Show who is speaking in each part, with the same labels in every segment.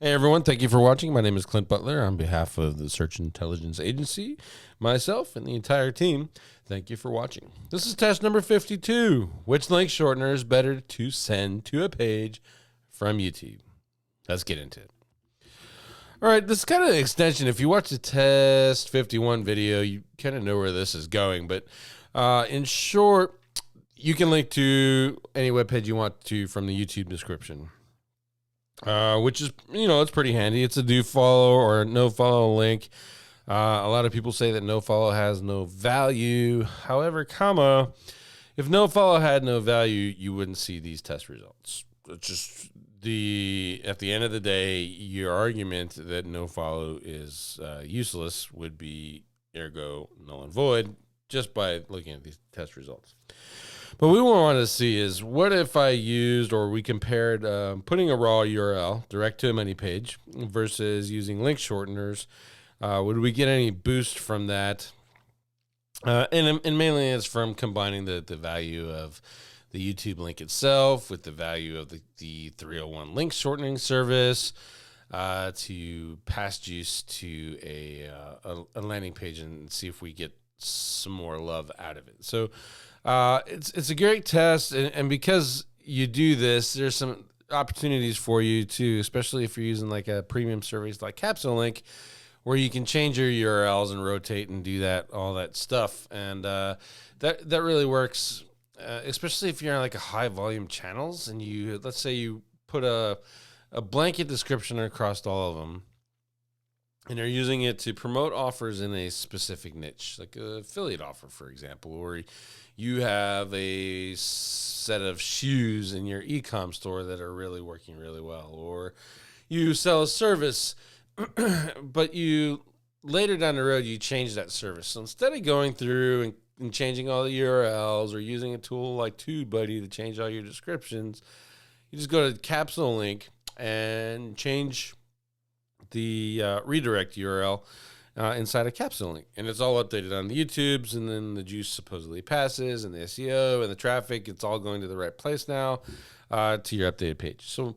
Speaker 1: Hey everyone, thank you for watching. My name is Clint Butler on behalf of the Search Intelligence Agency, myself, and the entire team. Thank you for watching. This is test number 52. Which link shortener is better to send to a page from YouTube? Let's get into it. All right, this is kind of an extension. If you watch the test 51 video, you kind of know where this is going. But in short, you can link to any web page you want to from the YouTube description. Which is, it's pretty handy. It's a do follow or no follow link. A lot of people say that no follow has no value. However, if no follow had no value, you wouldn't see these test results. It's just at the end of the day, your argument that no follow is useless would be ergo null and void just by looking at these test results. But what we want to see is, what if I used, or we compared putting a raw URL direct to a many page versus using link shorteners? Would we get any boost from that? And mainly it's from combining the value of the YouTube link itself with the value of the 301 link shortening service to pass juice to a landing page and see if we get some more love out of it. So it's a great test, and because you do this, there's some opportunities for you too, especially if you're using like a premium service like Capsule Link, where you can change your URLs and rotate and do all that stuff, and that really works, especially if you're on like a high volume channels and let's say you put a blanket description across all of them, and you're using it to promote offers in a specific niche, like an affiliate offer, for example, or you have a set of shoes in your e-com store that are really working really well, or you sell a service, but you later down the road, you change that service. So instead of going through and changing all the URLs or using a tool like TubeBuddy to change all your descriptions, you just go to Capsule Link and change the redirect URL inside a Capsule Link, and it's all updated on the YouTubes, and then the juice supposedly passes, and the SEO and the traffic, it's all going to the right place now to your updated page. So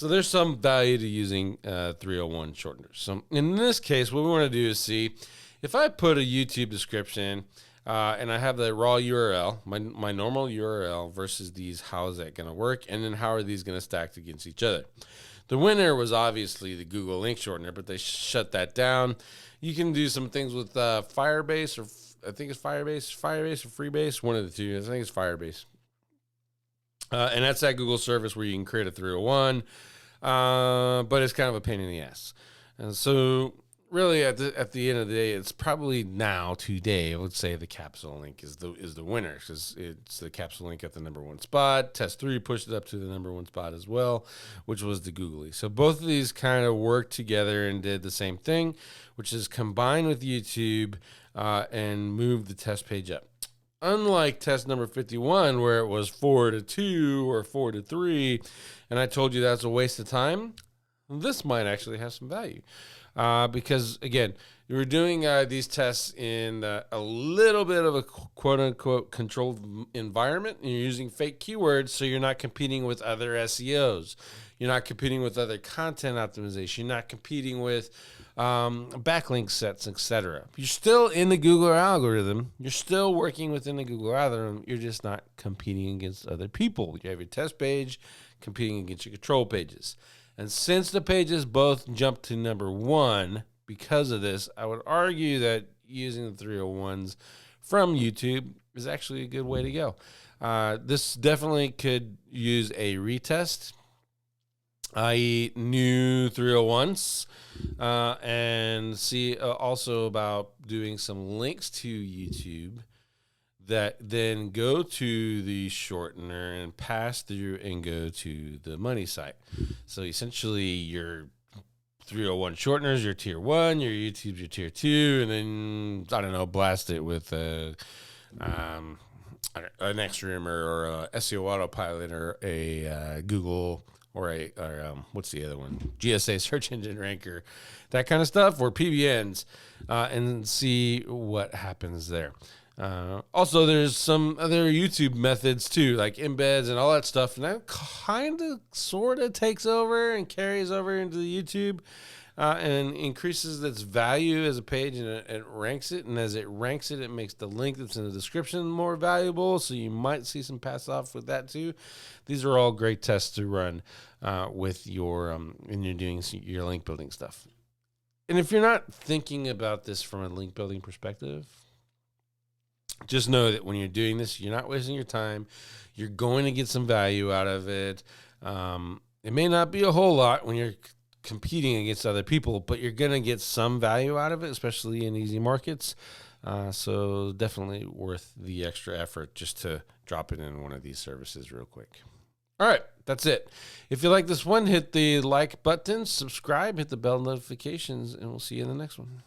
Speaker 1: there's some value to using 301 shorteners. So in this case, what we want to do is see if I put a YouTube description and I have the raw URL, my normal URL versus these, how is that going to work, and then how are these going to stack against each other? The winner was obviously the Google link shortener, but they shut that down. You can do some things with Firebase, or I think it's Firebase or Freebase, one of the two. I think it's Firebase. And that's that Google service where you can create a 301, but it's kind of a pain in the ass. And so really at the end of the day, it's probably today, I would say the Capsule Link is the winner, because it's the Capsule Link at the #1 spot. Test 3 pushed it up to the #1 spot as well, which was the Googly. So both of these kind of worked together and did the same thing, which is combine with YouTube and move the test page up. Unlike test number 51, where it was 4-2 or 4-3, and I told you that's a waste of time, this might actually have some value. Because, again, you were doing these tests in a little bit of a quote-unquote controlled environment, and you're using fake keywords, so you're not competing with other SEOs. You're not competing with other content optimization. You're not competing with backlink sets, etc. You're still in the Google algorithm. You're still working within the Google algorithm. You're just not competing against other people. You have your test page competing against your control pages. And since the pages both jumped to #1 because of this, I would argue that using the 301s from YouTube is actually a good way to go. This definitely could use a retest, i.e. new 301s, and see also about doing some links to YouTube that then go to the shortener and pass through and go to the money site. So essentially your 301 shorteners, your tier 1, your YouTube's your tier 2, and then, I don't know, blast it with an Xtremer or a SEO Autopilot or a Google or what's the other one? GSA Search Engine Ranker, that kind of stuff, or PBNs, and see what happens there. Also, there's some other YouTube methods too, like embeds and all that stuff. And that kind of, sort of takes over and carries over into the YouTube and increases its value as a page, and it ranks it. And as it ranks it, it makes the link that's in the description more valuable. So you might see some pass off with that too. These are all great tests to run with your when you're doing your link building stuff. And if you're not thinking about this from a link building perspective, just know that when you're doing this, you're not wasting your time. You're going to get some value out of it. It may not be a whole lot when you're competing against other people, but you're going to get some value out of it, especially in easy markets. So definitely worth the extra effort just to drop it in one of these services real quick. All right, that's it. If you like this one, hit the like button, subscribe, hit the bell notifications, and we'll see you in the next one.